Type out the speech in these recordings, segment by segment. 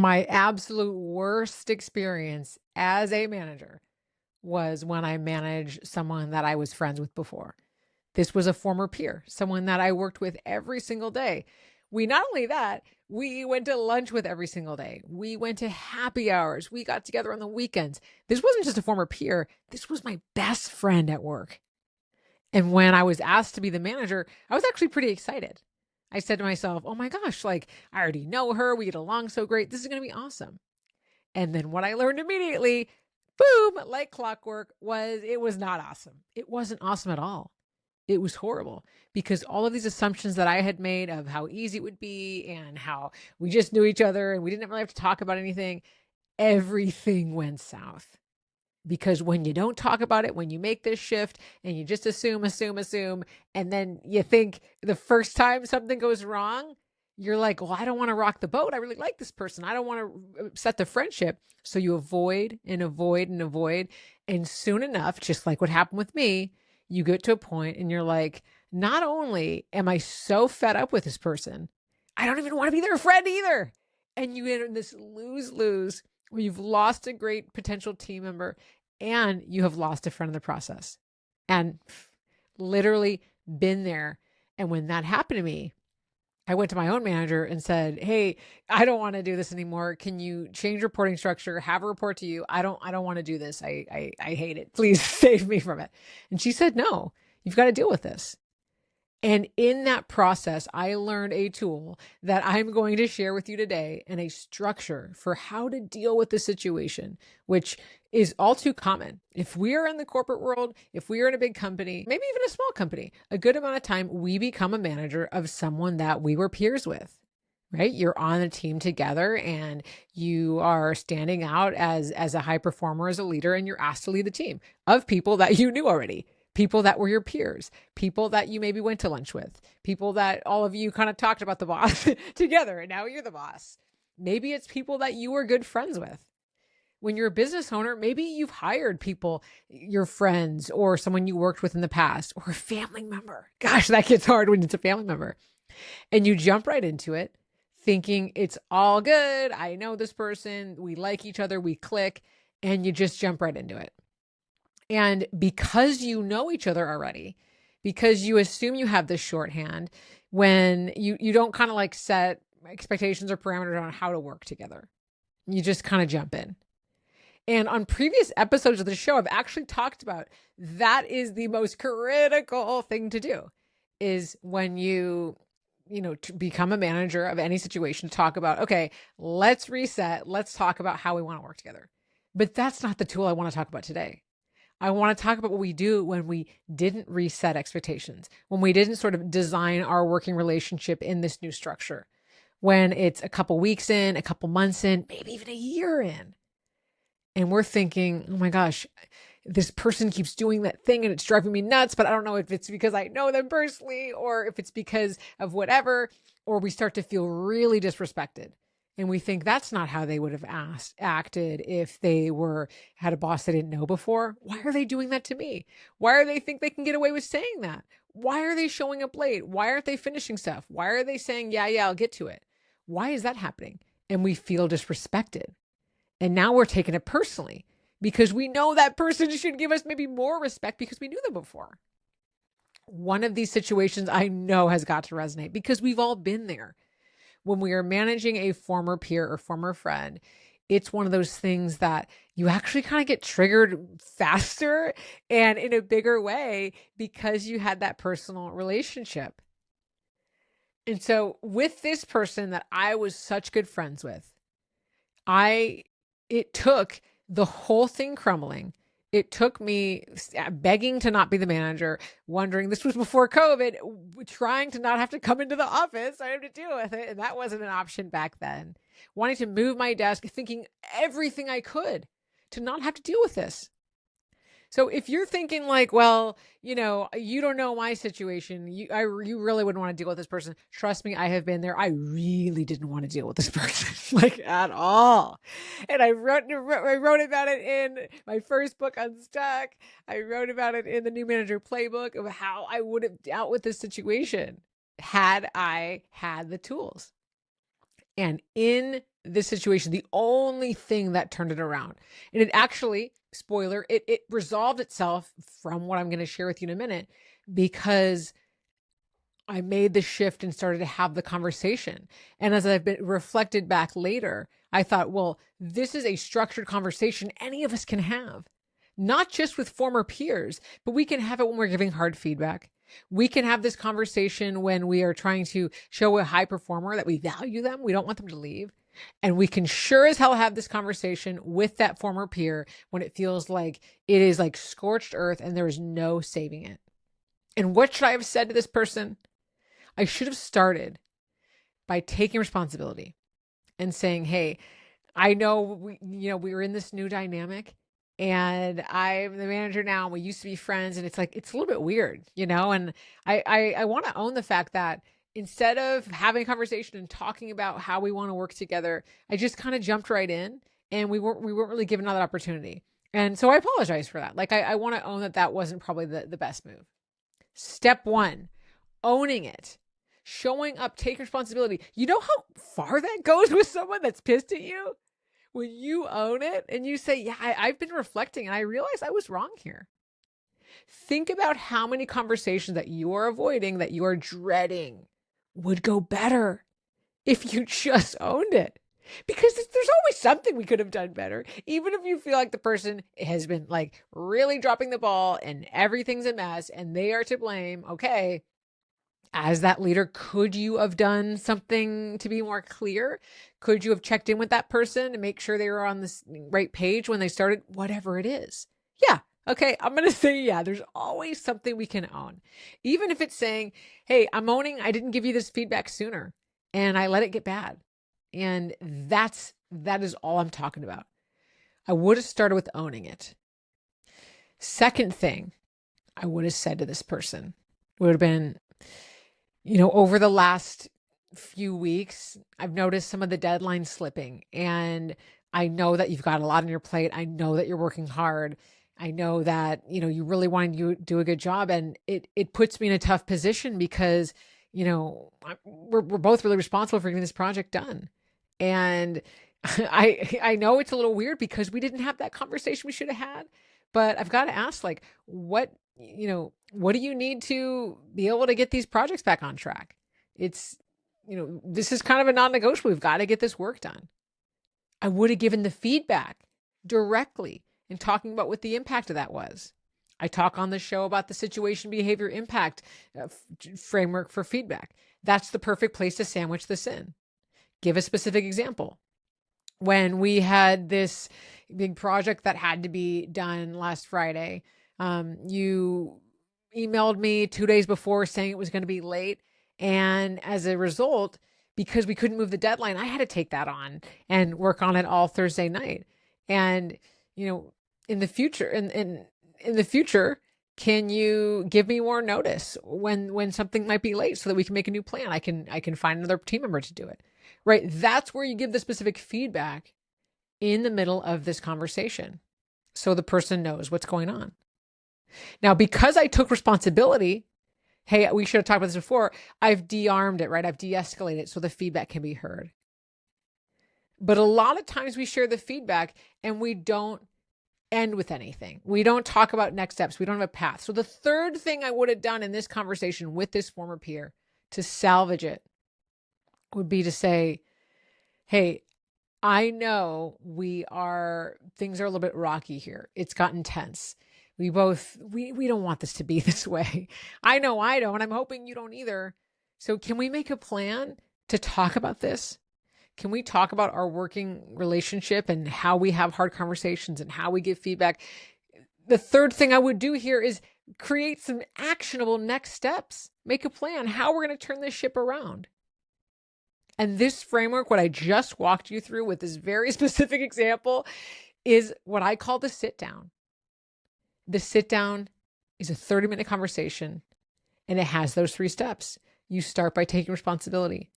My absolute worst experience as a manager was when I managed someone that I was friends with before. This was a former peer, someone that I worked with every single day. We not only that, we went to lunch with every single day. We went to happy hours. We got together on the weekends. This wasn't just a former peer, this was my best friend at work. And when I was asked to be the manager, I was actually pretty excited. I said to myself, oh my gosh, like I already know her. We get along so great. This is going to be awesome. And then what I learned immediately, boom, like clockwork, was it was not awesome. It wasn't awesome at all. It was horrible because all of these assumptions that I had made of how easy it would be and how we just knew each other and we didn't really have to talk about anything, everything went south. Because when you don't talk about it, when you make this shift and you just assume, and then you think the first time something goes wrong, you're like, well, I don't want to rock the boat. I really like this person. I don't want to upset the friendship. So you avoid and avoid and avoid. And soon enough, just like what happened with me, you get to a point and you're like, not only am I so fed up with this person, I don't even want to be their friend either. And you get in this lose lose where you've lost a great potential team member and you have lost a friend in the process. And literally been there. And when that happened to me, I went to my own manager and said, "Hey, I don't want to do this anymore. Can you change reporting structure? Have a report to you. I don't want to do this. I hate it. Please save me from it." And she said, "No, you've got to deal with this." And in that process, I learned a tool that I'm going to share with you today and a structure for how to deal with the situation, which is all too common. If we are in the corporate world, if we are in a big company, maybe even a small company, a good amount of time, we become a manager of someone that we were peers with. Right? You're on a team together and you are standing out as a high performer, as a leader, and you're asked to lead the team of people that you knew already, people that were your peers, people that you maybe went to lunch with, people that all of you kind of talked about the boss together and now you're the boss. Maybe it's people that you were good friends with. When you're a business owner, maybe you've hired people, your friends or someone you worked with in the past or a family member. Gosh, that gets hard when it's a family member. And you jump right into it thinking it's all good. I know this person. We like each other. We click. And you just jump right into it. And because you know each other already, because you assume you have this shorthand, when you don't kind of like set expectations or parameters on how to work together, you just kind of jump in. And on previous episodes of the show, I've actually talked about that is the most critical thing to do is when to become a manager of any situation, to talk about, okay, let's reset. Let's talk about how we want to work together. But that's not the tool I want to talk about today. I want to talk about what we do when we didn't reset expectations, when we didn't sort of design our working relationship in this new structure, when it's a couple weeks in, a couple months in, maybe even a year in. And we're thinking, oh my gosh, this person keeps doing that thing and it's driving me nuts, but I don't know if it's because I know them personally or if it's because of whatever, or we start to feel really disrespected. And we think that's not how they would have acted if they had a boss they didn't know before. Why are they doing that to me? Why are they think they can get away with saying that? Why are they showing up late? Why aren't they finishing stuff? Why are they saying, yeah, I'll get to it? Why is that happening? And we feel disrespected. And now we're taking it personally because we know that person should give us maybe more respect because we knew them before. One of these situations I know has got to resonate because we've all been there. When we are managing a former peer or former friend, it's one of those things that you actually kind of get triggered faster and in a bigger way because you had that personal relationship. And so with this person that I was such good friends with, it took the whole thing crumbling. It took me begging to not be the manager, wondering, this was before COVID, trying to not have to come into the office. I have to deal with it. And that wasn't an option back then. Wanting to move my desk, thinking everything I could to not have to deal with this. So if you're thinking like, well, you don't know my situation, you really wouldn't want to deal with this person. Trust me, I have been there. I really didn't want to deal with this person like at all. And I wrote about it in my first book, Unstuck. I wrote about it in the New Manager Playbook of how I would have dealt with this situation had I had the tools. And in this situation, the only thing that turned it around. And it actually, spoiler, it resolved itself from what I'm going to share with you in a minute, because I made the shift and started to have the conversation. And as I've been reflected back later, I thought, well, this is a structured conversation any of us can have, not just with former peers, but we can have it when we're giving hard feedback. We can have this conversation when we are trying to show a high performer that we value them. We don't want them to leave. And we can sure as hell have this conversation with that former peer when it feels like it is like scorched earth and there is no saving it. And what should I have said to this person? I should have started by taking responsibility and saying, hey, I know we were in this new dynamic and I'm the manager now. And we used to be friends, and it's like, it's a little bit weird, and I want to own the fact that instead of having a conversation and talking about how we want to work together, I just kind of jumped right in, and we weren't really given another opportunity. And so I apologize for that. Like, I want to own that wasn't probably the best move. Step one, owning it, showing up, taking responsibility. You know how far that goes with someone that's pissed at you? When you own it and you say, yeah, I've been reflecting and I realized I was wrong here. Think about how many conversations that you are avoiding, that you are dreading, would go better if you just owned it. Because there's always something we could have done better. Even if you feel like the person has been like really dropping the ball and everything's a mess and they are to blame. Okay. As that leader, could you have done something to be more clear? Could you have checked in with that person to make sure they were on the right page when they started? Whatever it is. Yeah. Okay. I'm going to say, yeah, there's always something we can own. Even if it's saying, hey, I'm owning, I didn't give you this feedback sooner and I let it get bad. And that is all I'm talking about. I would have started with owning it. Second thing I would have said to this person would have been, over the last few weeks, I've noticed some of the deadlines slipping, and I know that you've got a lot on your plate. I know that you're working hard. I know that, you really want to do a good job, and it puts me in a tough position because, we're both really responsible for getting this project done. And I know it's a little weird because we didn't have that conversation we should have had, but I've got to ask, like, what do you need to be able to get these projects back on track? It's, this is kind of a non-negotiable. We've got to get this work done. I would have given the feedback directly and talking about what the impact of that was. I talk on the show about the situation behavior impact framework for feedback. That's the perfect place to sandwich this in. Give a specific example. When we had this big project that had to be done last Friday, you emailed me 2 days before saying it was going to be late. And as a result, because we couldn't move the deadline, I had to take that on and work on it all Thursday night. And, in the future, can you give me more notice when something might be late so that we can make a new plan? I can find another team member to do it, right? That's where you give the specific feedback in the middle of this conversation, so the person knows what's going on. Now, because I took responsibility, hey, we should have talked about this before, I've de-armed it, right? I've de-escalated it so the feedback can be heard. But a lot of times we share the feedback and we don't end with anything. We don't talk about next steps. We don't have a path. So the third thing I would have done in this conversation with this former peer to salvage it would be to say, hey, I know things are a little bit rocky here. It's gotten tense. We don't want this to be this way. I know I don't, and I'm hoping you don't either. So can we make a plan to talk about this? Can we talk about our working relationship and how we have hard conversations and how we give feedback? The third thing I would do here is create some actionable next steps. Make a plan how we're going to turn this ship around. And this framework, what I just walked you through with this very specific example, is what I call the sit down. The sit down is a 30-minute conversation, and it has those 3 steps. You start by taking responsibility.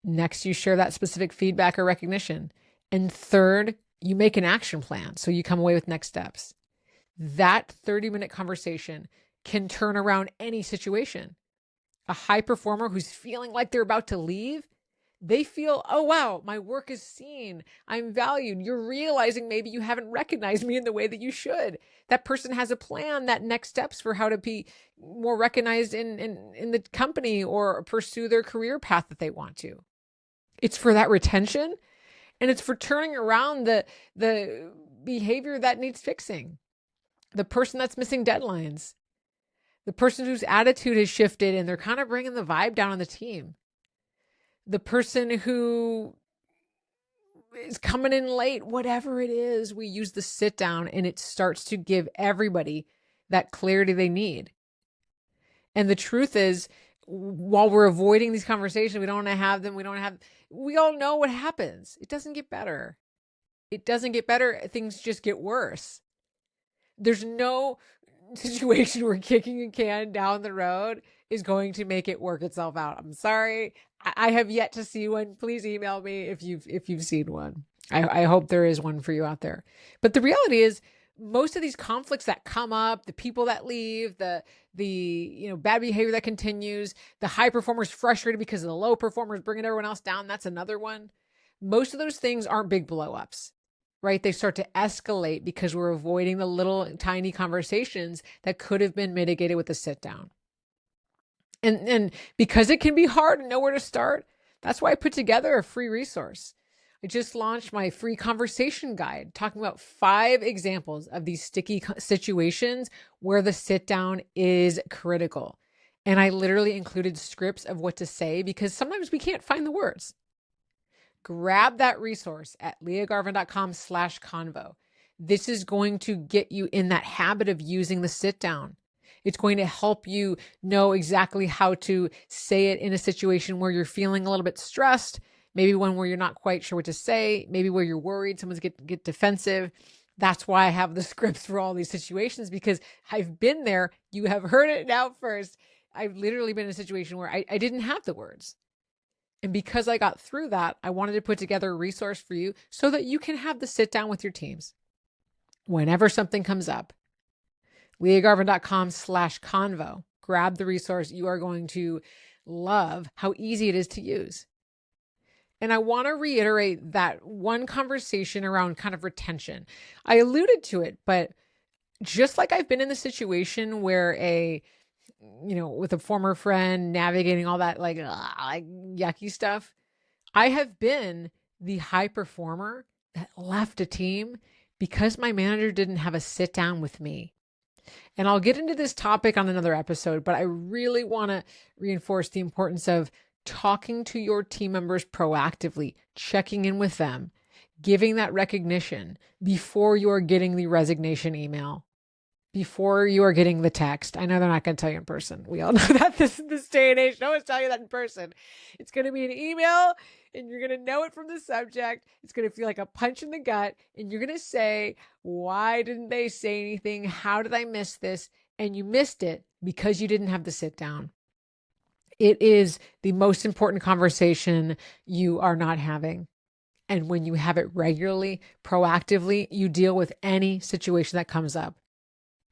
Next, you share that specific feedback or recognition. And third, you make an action plan. So you come away with next steps. That 30-minute conversation can turn around any situation. A high performer who's feeling like they're about to leave, They feel, oh, wow, my work is seen. I'm valued. You're realizing maybe you haven't recognized me in the way that you should. That person has a plan, that next steps for how to be more recognized in the company or pursue their career path that they want to. It's for that retention, and it's for turning around the behavior that needs fixing. The person that's missing deadlines, the person whose attitude has shifted and they're kind of bringing the vibe down on the team, the person who is coming in late, whatever it is, we use the sit down and it starts to give everybody that clarity they need. And the truth is, while we're avoiding these conversations, we don't want to have them. We all know what happens. It doesn't get better. It doesn't get better. Things just get worse. There's no situation where kicking a can down the road is going to make it work itself out. I'm sorry. I have yet to see one. Please email me if you've seen one. I hope there is one for you out there. But the reality is, most of these conflicts that come up, the people that leave, the bad behavior that continues, the high performers frustrated because of the low performers bringing everyone else down, that's another one. Most of those things aren't big blow-ups, right? They start to escalate because we're avoiding the little tiny conversations that could have been mitigated with a sit down. And because it can be hard and know where to start, that's why I put together a free resource. I just launched my free conversation guide talking about 5 examples of these sticky situations where the sit down is critical. And I literally included scripts of what to say because sometimes we can't find the words. Grab that resource at leahgarvin.com/convo. This is going to get you in that habit of using the sit down. It's going to help you know exactly how to say it in a situation where you're feeling a little bit stressed, maybe one where you're not quite sure what to say, maybe where you're worried someone's get defensive. That's why I have the scripts for all these situations, because I've been there. You have heard it now first. I've literally been in a situation where I didn't have the words. And because I got through that, I wanted to put together a resource for you so that you can have the sit down with your teams whenever something comes up. leahgarvin.com/convo. Grab the resource. You are going to love how easy it is to use. And I want to reiterate that one conversation around kind of retention. I alluded to it, but just like I've been in the situation where with a former friend navigating all that like yucky stuff, I have been the high performer that left a team because my manager didn't have a sit down with me. And I'll get into this topic on another episode, but I really want to reinforce the importance of talking to your team members proactively, checking in with them, giving that recognition before you're getting the resignation email, before you are getting the text. I know they're not going to tell you in person. We all know that this day and age, no one's telling you that in person. It's going to be an email and you're going to know it from the subject. It's going to feel like a punch in the gut and you're going to say, why didn't they say anything? How did I miss this? And you missed it because you didn't have the sit down. It is the most important conversation you are not having. And when you have it regularly, proactively, you deal with any situation that comes up.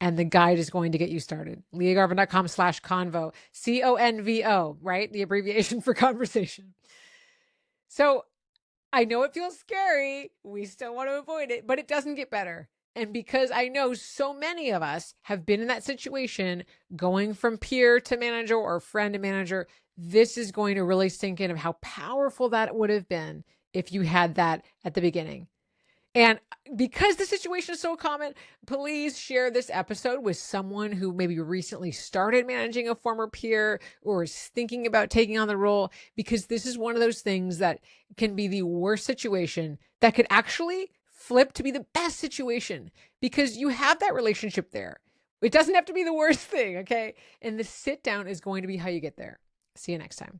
And the guide is going to get you started. leahgarvin.com/convo, CONVO, right? The abbreviation for conversation. So I know it feels scary. We still want to avoid it, but it doesn't get better. And because I know so many of us have been in that situation, going from peer to manager or friend to manager, this is going to really sink in of how powerful that would have been if you had that at the beginning. And because the situation is so common, please share this episode with someone who maybe recently started managing a former peer or is thinking about taking on the role, because this is one of those things that can be the worst situation that could actually flip to be the best situation because you have that relationship there. It doesn't have to be the worst thing, okay? And the sit down is going to be how you get there. See you next time.